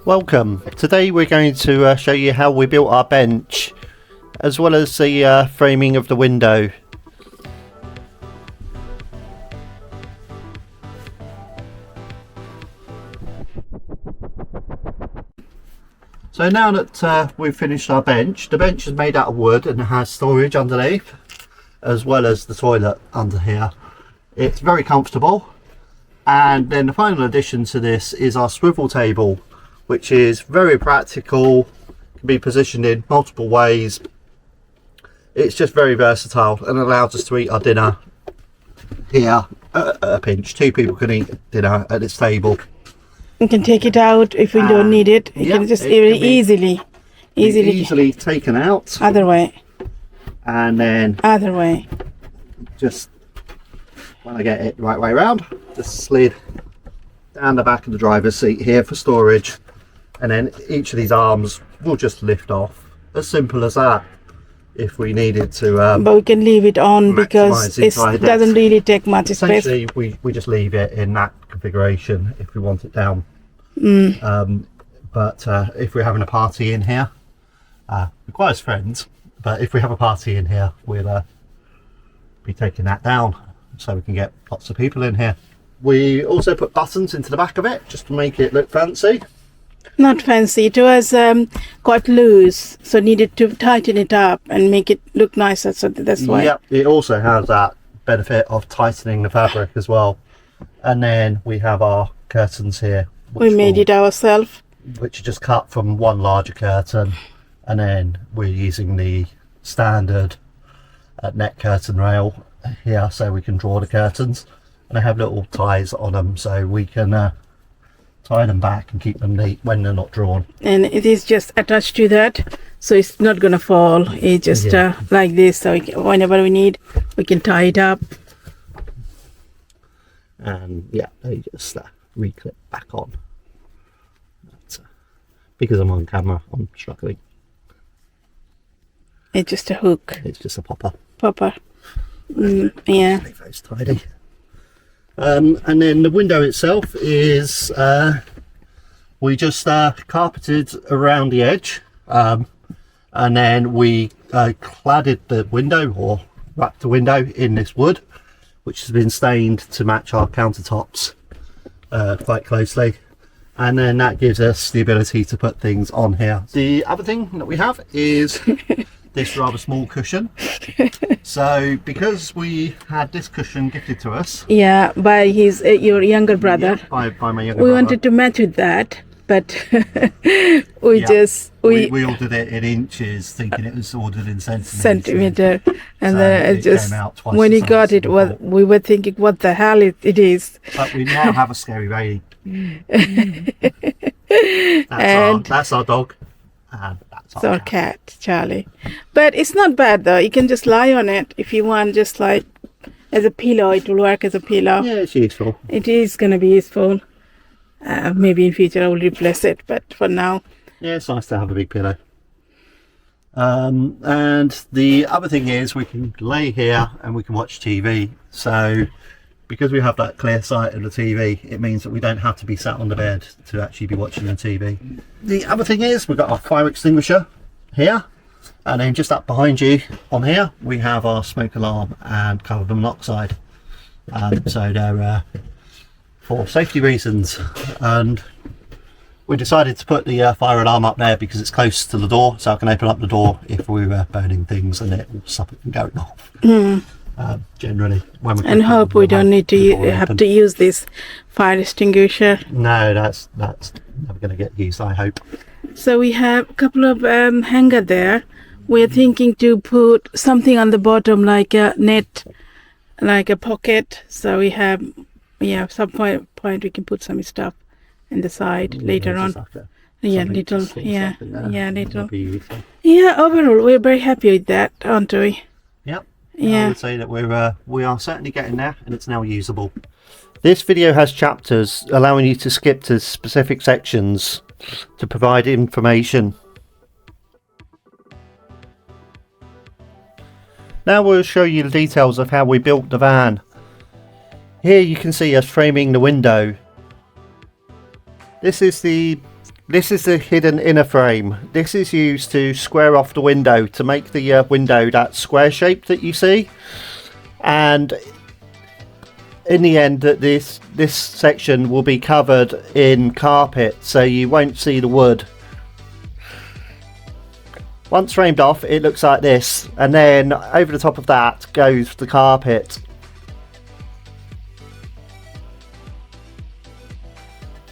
Welcome. Today we're going to show you how we built our bench as well as the framing of the window. So now that we've finished our bench, the bench is made out of wood and it has storage underneath as well as the toilet under here. It's very comfortable, and then the final addition to this is our swivel table, which is very practical, can be positioned in multiple ways. It's just very versatile and allows us to eat our dinner here at a pinch. Two people can eat dinner at this table. You can take it out if we don't need it. You can just easily taken out. Other way. And then other way. Just when I get it the right way around, just slid down the back of the driver's seat here for storage. And then each of these arms will just lift off. As simple as that. If we needed to, but we can leave it on because it doesn't really take much space. Essentially, we just leave it in that configuration if we want it down. But if we're having a party in here, requires friends. But if we have a party in here, we'll be taking that down so we can get lots of people in here. We also put buttons into the back of it just to make it look fancy. Not fancy, it was quite loose, so needed to tighten it up and make it look nicer, so that's why. Yep, it also has that benefit of tightening the fabric as well. And then we have our curtains here. We made it ourselves. Which are just cut from one larger curtain, and then we're using the standard net curtain rail here so we can draw the curtains. And they have little ties on them so we can tie them back and keep them neat when they're not drawn. And it is just attached to that, so it's not gonna fall. It's just like this, so whenever we need, we can tie it up. And yeah, they just re-clip back on. That's, because I'm on camera, I'm struggling. It's just a hook. It's just a popper. Yeah. Leave those tidy. And then the window itself is we just carpeted around the edge, and then we cladded the window, or wrapped the window in this wood, which has been stained to match our countertops quite closely, and then that gives us the ability to put things on here. The other thing that we have is this rather small cushion. So because we had this cushion gifted to us, by your younger brother, by my younger we brother, wanted to match with that, but we ordered it in inches thinking it was ordered in centimeter, and so then it just, when he got it, we were thinking what the hell it is. But we now have a scary baby. That's our dog, and that's our cat, Charlie. But it's not bad though. You can just lie on it if you want, just like as a pillow. It will work as a pillow. Yeah, it's useful. It is going to be useful. Maybe in future I will replace it, but for now, yeah, it's nice to have a big pillow. And the other thing is we can lay here and we can watch TV. So because we have that clear sight of the TV, it means that we don't have to be sat on the bed to actually be watching the TV. The other thing is we've got our fire extinguisher here, and then just up behind you on here we have our smoke alarm and carbon monoxide. So they're for safety reasons, and we decided to put the fire alarm up there because it's close to the door, so I can open up the door if we were burning things and it will stop it from going off. Generally, when we hope we don't need to have to use this fire extinguisher. No, that's never going to get used, I hope. So we have a couple of hanger there. We're thinking to put something on the bottom like a net, like a pocket, so we have some point we can put some stuff in the side later on. Little. Yeah, overall we're very happy with that, aren't we? Yep. I would say that we are certainly getting there, and it's now usable. This video has chapters allowing you to skip to specific sections to provide information. Now we'll show you the details of how we built the van. Here you can see us framing the window. This is the This is the hidden inner frame. This is used to square off the window to make the window that square shape that you see. And in the end, this section will be covered in carpet, so you won't see the wood. Once framed off, it looks like this, and then over the top of that goes the carpet.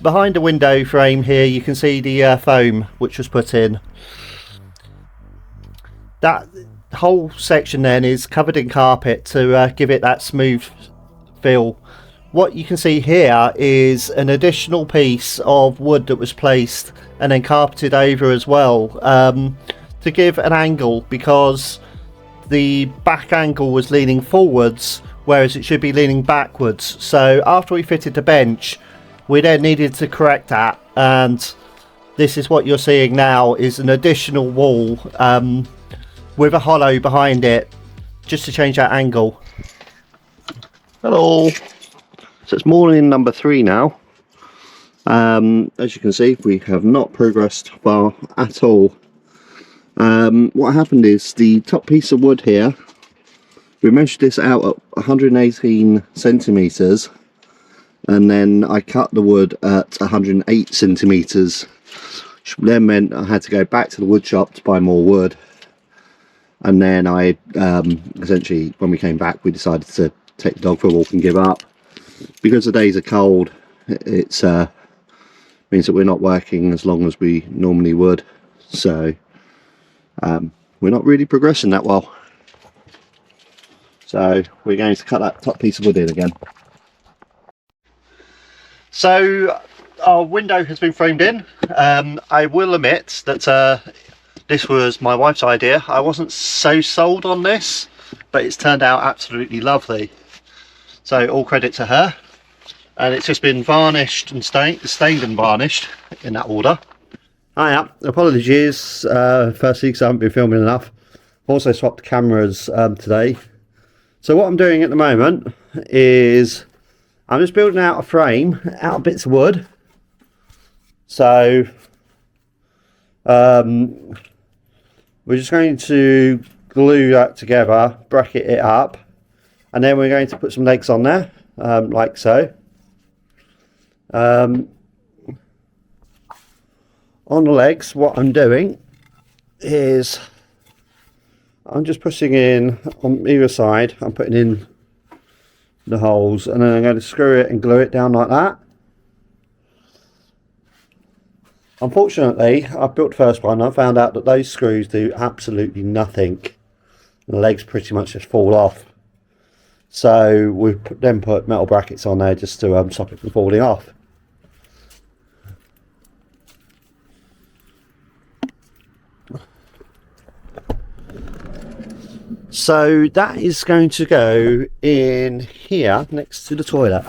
Behind the window frame here, you can see the foam which was put in. That whole section then is covered in carpet to give it that smooth feel. What you can see here is an additional piece of wood that was placed and then carpeted over as well, to give an angle, because the back angle was leaning forwards whereas it should be leaning backwards. So after we fitted the bench, we then needed to correct that, and this is what you're seeing now, is an additional wall with a hollow behind it, just to change that angle. Hello. So it's morning number 3 now. As you can see, we have not progressed far at all. What happened is the top piece of wood here, we measured this out at 118 centimeters, and then I cut the wood at 108 centimeters, which then meant I had to go back to the wood shop to buy more wood. And then I essentially, when we came back, we decided to take the dog for a walk and give up. Because the days are cold, it's means that we're not working as long as we normally would, so we're not really progressing that well. So we're going to cut that top piece of wood in again. So our window has been framed in. I will admit that this was my wife's idea. I wasn't so sold on this, but it's turned out absolutely lovely. So all credit to her. And it's just been varnished and stained and varnished in that order. Hiya, apologies firstly because I haven't been filming enough. I've also swapped cameras today. So what I'm doing at the moment is I'm just building out a frame out of bits of wood. So we're just going to glue that together, bracket it up, and then we're going to put some legs on there, like so. On the legs, what I'm doing is I'm just pushing in on either side. I'm putting in the holes, and then I'm going to screw it and glue it down like that. Unfortunately, I built the first one. I found out that those screws do absolutely nothing, and the legs pretty much just fall off. So we then put metal brackets on there just to stop it from falling off. So that is going to go in here next to the toilet.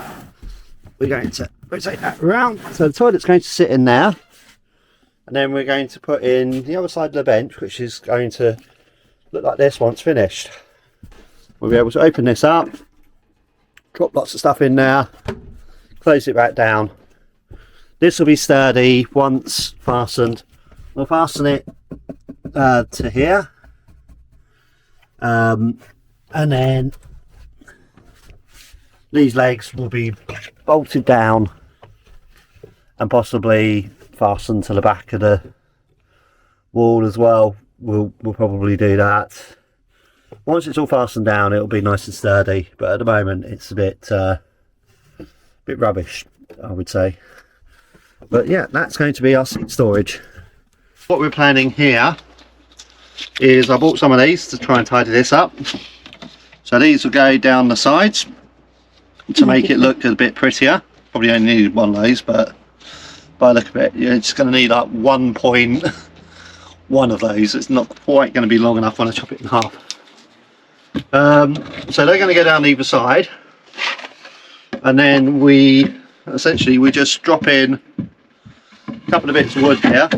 We're going to rotate that around. So the toilet's going to sit in there. And then we're going to put in the other side of the bench, which is going to look like this once finished. We'll be able to open this up, drop lots of stuff in there, close it back down. This will be sturdy once fastened. We'll fasten it to here. And then these legs will be bolted down and possibly fastened to the back of the wall as well. We'll probably do that. Once it's all fastened down, it'll be nice and sturdy, but at the moment it's a bit rubbish, I would say. But yeah, that's going to be our seat storage. What we're planning here is I bought some of these to try and tidy this up. So these will go down the sides to make it look a bit prettier. Probably only need one of those, but by the look of it, you're just going to need like 1.1 of those. It's not quite going to be long enough when I chop it in half. So they're going to go down either side, and then we just drop in a couple of bits of wood here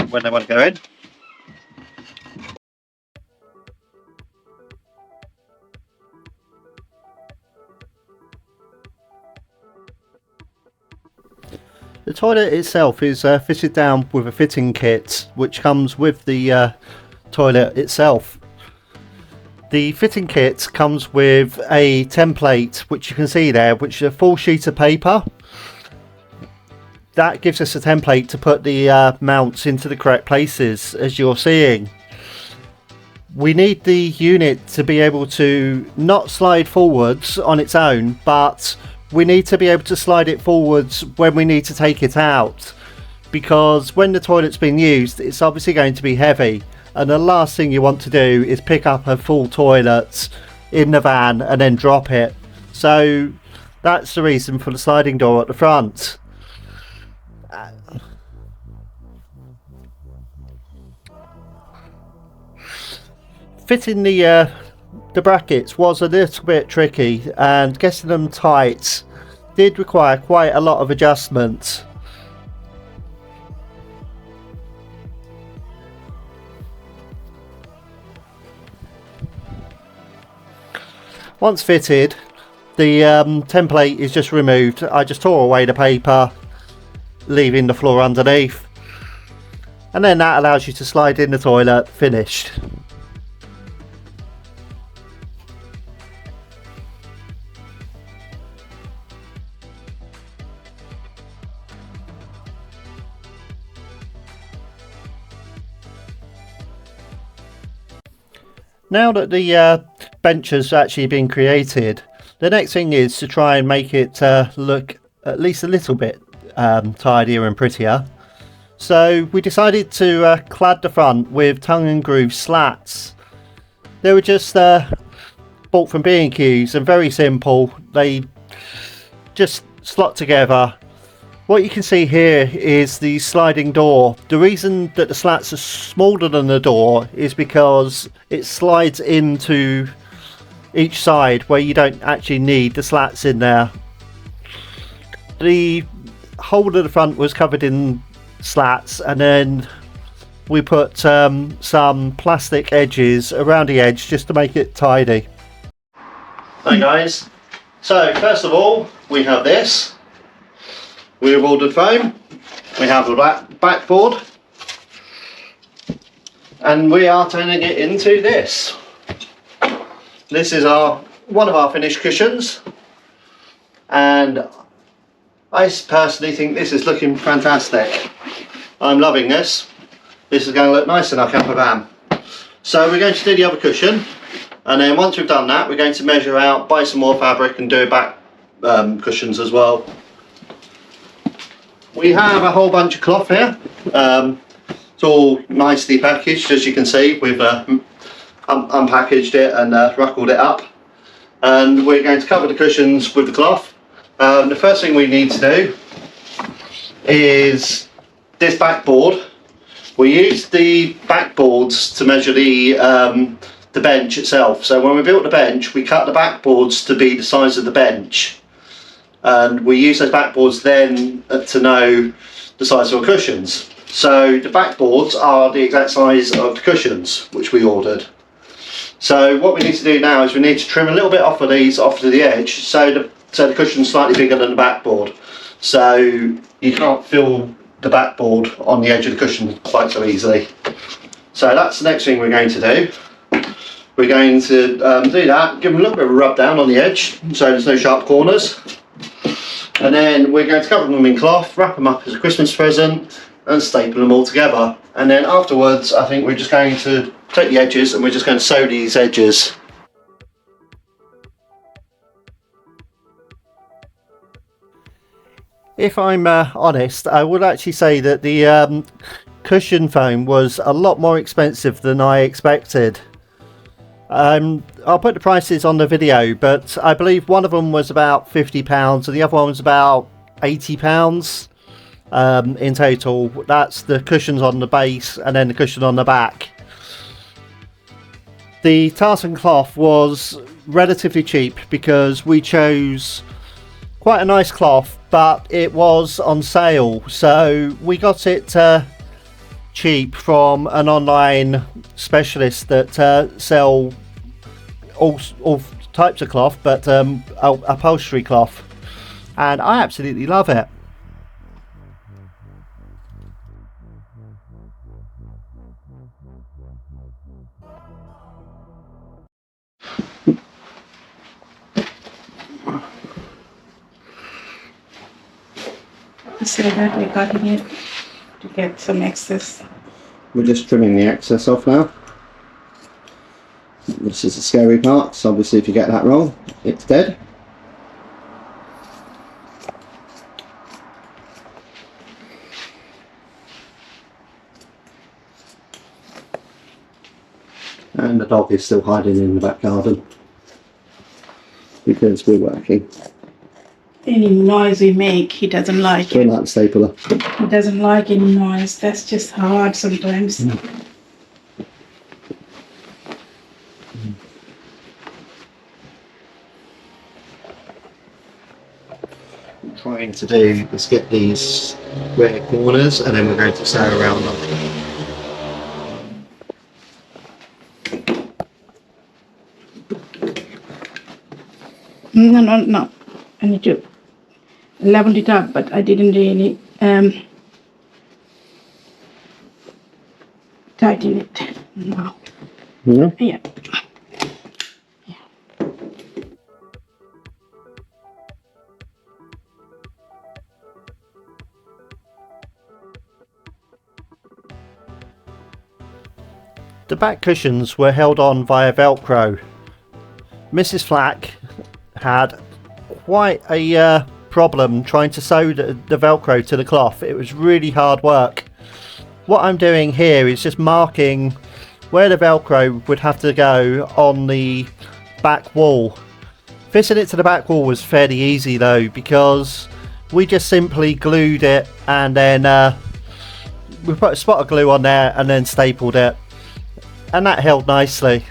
when they want to go in. The toilet itself is fitted down with a fitting kit which comes with the toilet itself. The fitting kit comes with a template which you can see there, which is a full sheet of paper. That gives us a template to put the mounts into the correct places, as you're seeing. We need the unit to be able to not slide forwards on its own, but we need to be able to slide it forwards when we need to take it out, because when the toilet's been used, it's obviously going to be heavy, and the last thing you want to do is pick up a full toilet in the van and then drop it. So that's the reason for the sliding door at the front. Fitting the brackets was a little bit tricky, and getting them tight did require quite a lot of adjustment. Once fitted, the template is just removed. I just tore away the paper, leaving the floor underneath, and then that allows you to slide in the toilet finished. Now that the bench has actually been created, the next thing is to try and make it look at least a little bit tidier and prettier. So we decided to clad the front with tongue and groove slats. They were just bought from B&Q's and very simple. They just slot together. What you can see here is the sliding door. The reason that the slats are smaller than the door is because it slides into each side where you don't actually need the slats in there. The whole of the front was covered in slats, and then we put some plastic edges around the edge just to make it tidy. Hi guys, so first of all we have this. We have ordered foam, we have the backboard, and we are turning it into this. This is one of our finished cushions, and I personally think this is looking fantastic. I'm loving this. This is going to look nice in our camper van. So we're going to do the other cushion, and then once we've done that, we're going to measure out, buy some more fabric and do back cushions as well. We have a whole bunch of cloth here. It's all nicely packaged, as you can see. We've unpackaged it and ruckled it up, and we're going to cover the cushions with the cloth. The first thing we need to do is this backboard. We used the backboards to measure the bench itself. So when we built the bench, we cut the backboards to be the size of the bench, and we use those backboards then to know the size of our cushions. So the backboards are the exact size of the cushions which we ordered. So what we need to do now is we need to trim a little bit off of these off to the edge, so the cushion's slightly bigger than the backboard, so you can't feel the backboard on the edge of the cushion quite so easily. So that's the next thing we're going to do. We're going to do that, give them a little bit of a rub down on the edge so there's no sharp corners, and then we're going to cover them in cloth, wrap them up as a Christmas present and staple them all together. And then afterwards I think we're just going to take the edges and we're just going to sew these edges. If I'm honest, I would actually say that the cushion foam was a lot more expensive than I expected. I'll put the prices on the video, but I believe one of them was about £50 and the other one was about £80 in total. That's the cushions on the base and then the cushion on the back. The tartan cloth was relatively cheap because we chose quite a nice cloth, but it was on sale, so we got it cheap from an online specialist that sell all types of cloth, but upholstery cloth, and I absolutely love it. So that we got in it to get some excess. We're just trimming the excess off now. This is the scary part, so obviously if you get that wrong, it's dead. And the dog is still hiding in the back garden because we're working. Any noise we make, he doesn't like We're it. like the stapler. He doesn't like any noise. That's just hard sometimes. What we're trying to do is get these rear corners and then we're going to sail around them. No. I need to level it up, but I didn't really tighten it. No. Yeah. Yeah. The back cushions were held on via Velcro. Mrs. Flack had quite a problem trying to sew the Velcro to the cloth. It was really hard work. What I'm doing here is just marking where the Velcro would have to go on the back wall. Fitting it to the back wall was fairly easy though, because we just simply glued it and then we put a spot of glue on there and then stapled it, and that held nicely.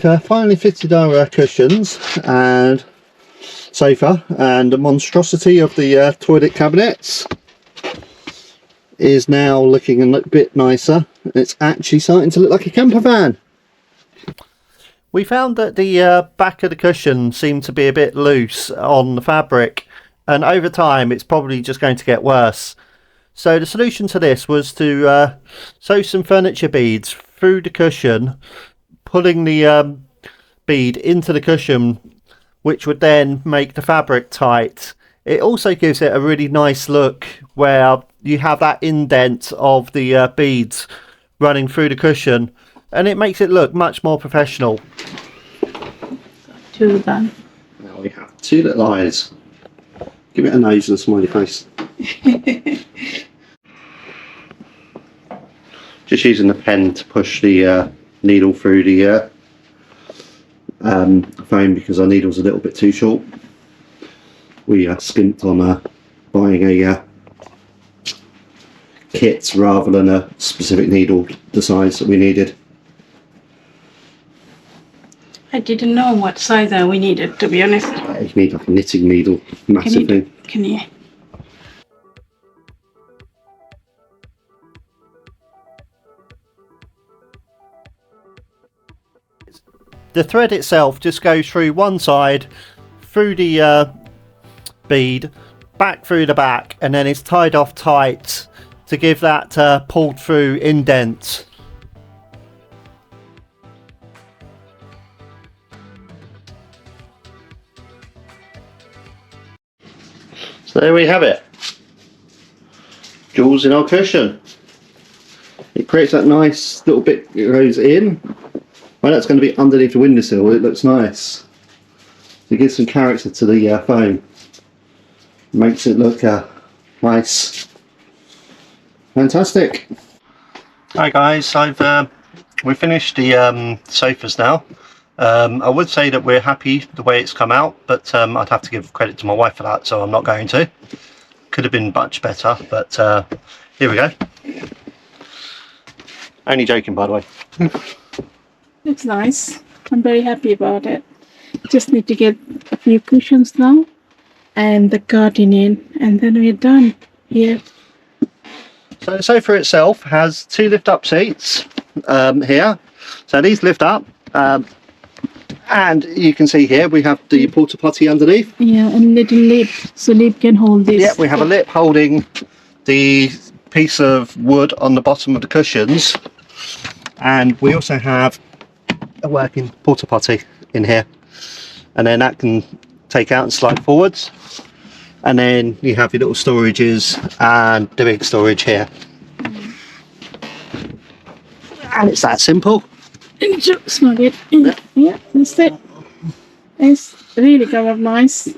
We've finally fitted our cushions and sofa, and the monstrosity of the toilet cabinets is now looking a little bit nicer. It's actually starting to look like a camper van. We found that the back of the cushion seemed to be a bit loose on the fabric, and over time it's probably just going to get worse. So the solution to this was to sew some furniture beads through the cushion, pulling the bead into the cushion, which would then make the fabric tight. It also gives it a really nice look where you have that indent of the beads running through the cushion, and it makes it look much more professional. Two done. Now we have two little eyes. Give it a nose and a smiley face. Just using the pen to push the needle through the foam because our needle's a little bit too short. We skimped on buying a kit rather than a specific needle the size that we needed. I didn't know what size we needed, to be honest. You need like a knitting needle, massive thing. Can you? The thread itself just goes through one side, through the bead, back through the back, and then it's tied off tight to give that pulled through indent. So there we have it. Jewels in our cushion. It creates that nice little bit that goes in. Well, that's going to be underneath the windowsill. It looks nice. It gives some character to the foam. Makes it look nice. Fantastic. Hi guys, we've finished the sofas now. I would say that we're happy the way it's come out, but I'd have to give credit to my wife for that, so I'm not going to. Could have been much better, but here we go. Only joking, by the way. Looks nice. I'm very happy about it. Just need to get a few cushions now and the curtain in, and then we're done here. So the sofa itself has two lift up seats here. So these lift up And you can see here we have the porta potty underneath. Yeah, and little lip, so lip can hold this. Yeah, we have a lip holding the piece of wood on the bottom of the cushions, and we also have a working porta potty in here, and then that can take out and slide forwards, and then you have your little storages and the big storage here. And it's that simple. Snug it. Yeah, that's it. It's really come up nice.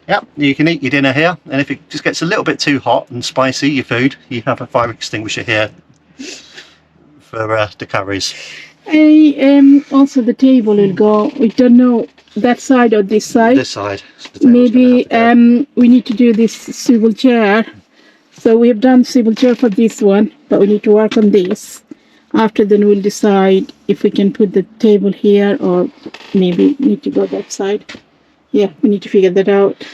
Yep, you can eat your dinner here, and if it just gets a little bit too hot and spicy, your food, you have a fire extinguisher here for the curries. Also the table will go, we don't know that side or this side. This side. Maybe we need to do this swivel chair. So we have done swivel chair for this one, but we need to work on this. After then we'll decide if we can put the table here or maybe need to go that side. Yeah, we need to figure that out.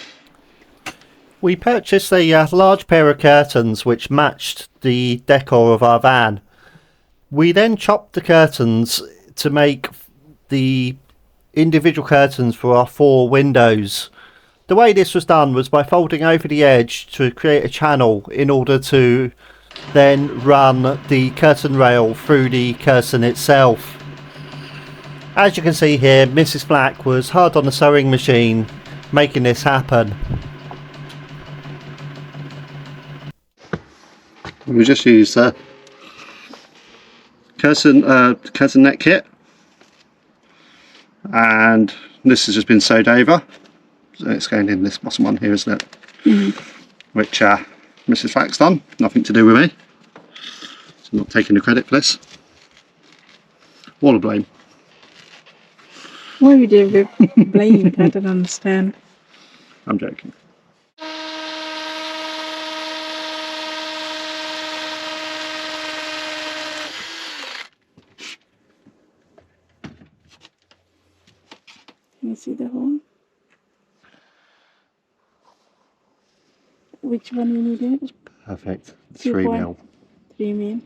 We purchased a large pair of curtains which matched the decor of our van. We then chopped the curtains to make the individual curtains for our 4 windows. The way this was done was by folding over the edge to create a channel in order to then run the curtain rail through the curtain itself. As you can see here, Mrs. Flack was hard on the sewing machine making this happen. We just used curtain net kit, and this has just been sewed over, so it's going in this bottom one here, isn't it? Which Mrs. Flack's done, nothing to do with me, so I'm not taking the credit for this. All the blame. Why would you blame? I don't understand. I'm joking. Can you see the hole? Which one you needed? Perfect. 3 mil. 3 mil.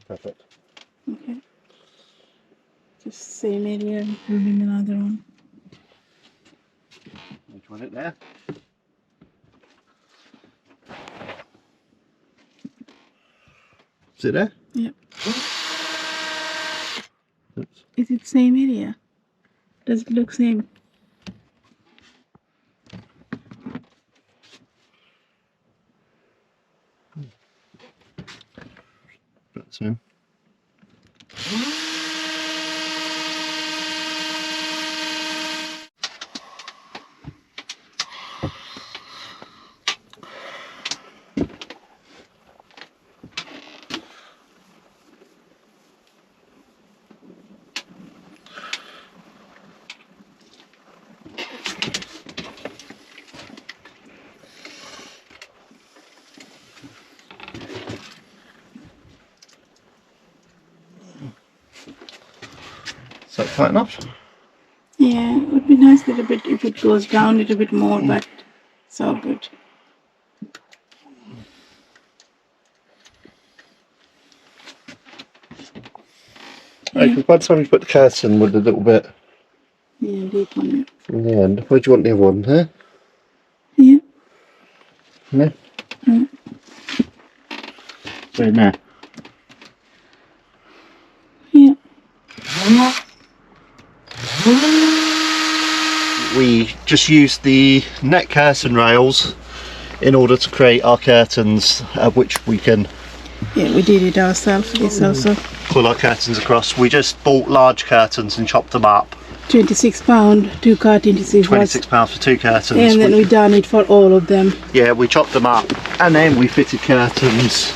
Perfect. Okay. Just same area, including another one. Which one it there? Is it there? Yep. Oops. Is it same area? Does it look same? That's him. Is that tight enough? Yeah, it would be nice a little bit if it goes down a little bit more, but it's all good. Right, because by the time you put the curtain with a little bit Yeah, deep on it. in the end, where do you want the other one, huh? Yeah. Yeah. Mm. So now. Yeah. We just used the net curtain rails in order to create our curtains, which we can Yeah, we did it ourselves. This also. pull our curtains across. We just bought large curtains and chopped them up. £26, 2 curtains. £26 for 2 curtains. And then we done it for all of them. Yeah, we chopped them up and then we fitted curtains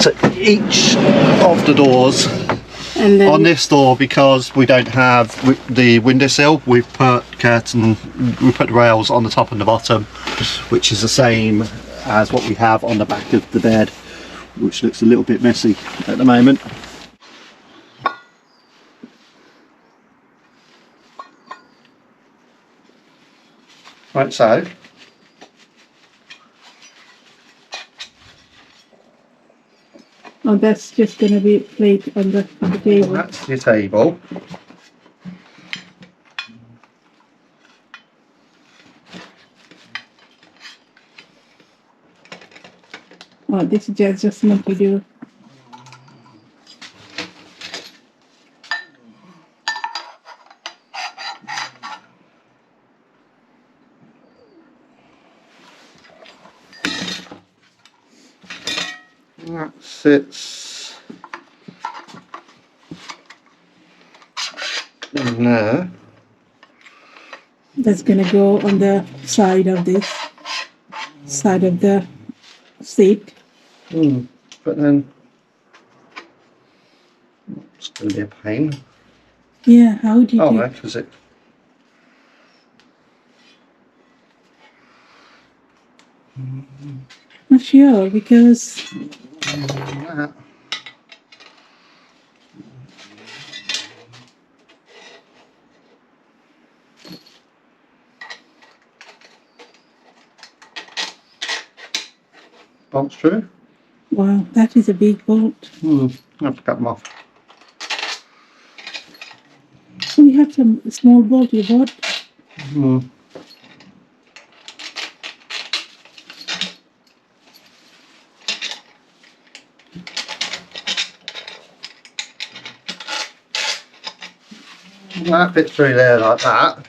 to each of the doors. And then On this door, because we don't have the windowsill, we've put the rails on the top and the bottom, which is the same as what we have on the back of the bed, which looks a little bit messy at the moment. Right, so Oh, that's just going to be a plate on the table. That's your table. Oh, this is just what you do. That sits in there. That's going to go on the side of this, side of the seat. But then it's going to be a pain. Yeah, how do you Oh, do? no, because it. Not sure, because That. Bolts true. wow, that is a big bolt. I have to cut them off. So you have some small bolt you bought. That fits through there like that.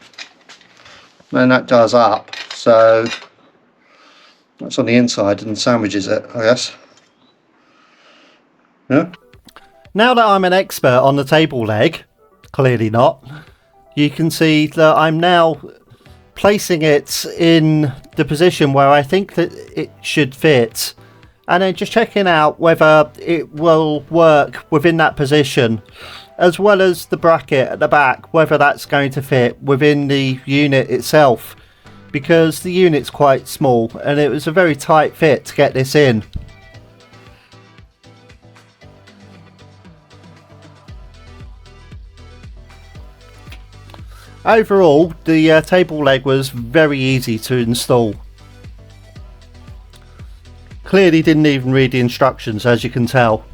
Then that does up. So that's on the inside and sandwiches it, I guess. Yeah. Now that I'm an expert on the table leg, clearly not, you can see that I'm now placing it in the position where I think that it should fit, and then just checking out whether it will work within that position, as well as the bracket at the back, whether that's going to fit within the unit itself, because the unit's quite small and it was a very tight fit to get this in. Overall, the table leg was very easy to install. Clearly didn't even read the instructions, as you can tell.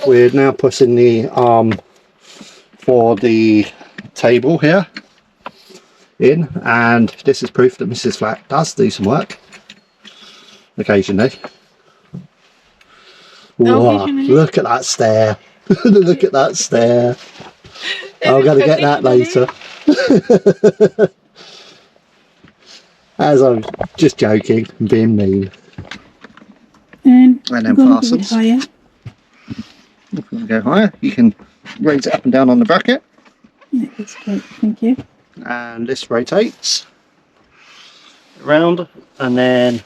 We're now putting the arm for the table here in, and this is proof that Mrs. Flack does do some work occasionally. Wow, look at that stare. Look at that stare. I'm going to get that later. As I'm just joking and being mean. And then go a fastens. bit higher. If you want to go higher, you can raise it up and down on the bracket. Yeah, that's great, thank you. And this rotates around, and then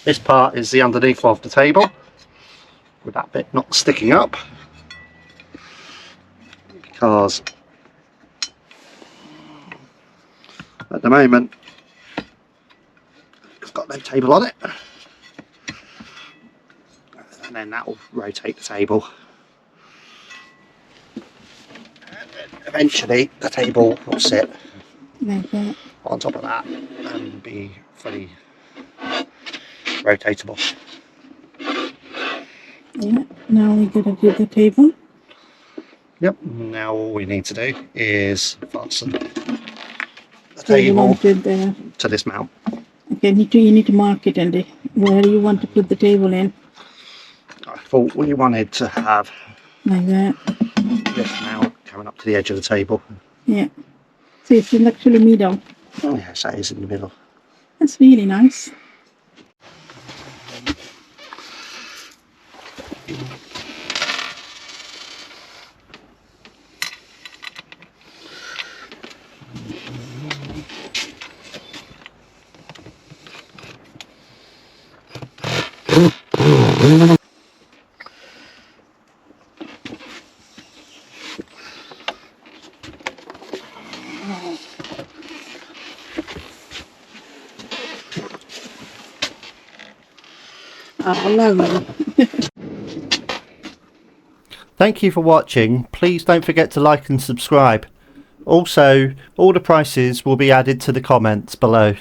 this part is the underneath of the table, with that bit not sticking up, because at the moment it's got no table on it, and then that will rotate the table, and then eventually the table will sit Like that. on top of that and be fully rotatable. Yeah, now we're going to do the table. Yep, now all we need to do is fasten the So you table wanted the, to this mount. okay, you need to mark it, and where you want to put the table in. I thought we wanted to have Like that. this mount coming up to the edge of the table. Yeah. So it's in actually middle. Oh yes, that is in the middle. That's really nice. Oh, lovely. Thank you for watching. Please don't forget to like and subscribe. Also, all the prices will be added to the comments below.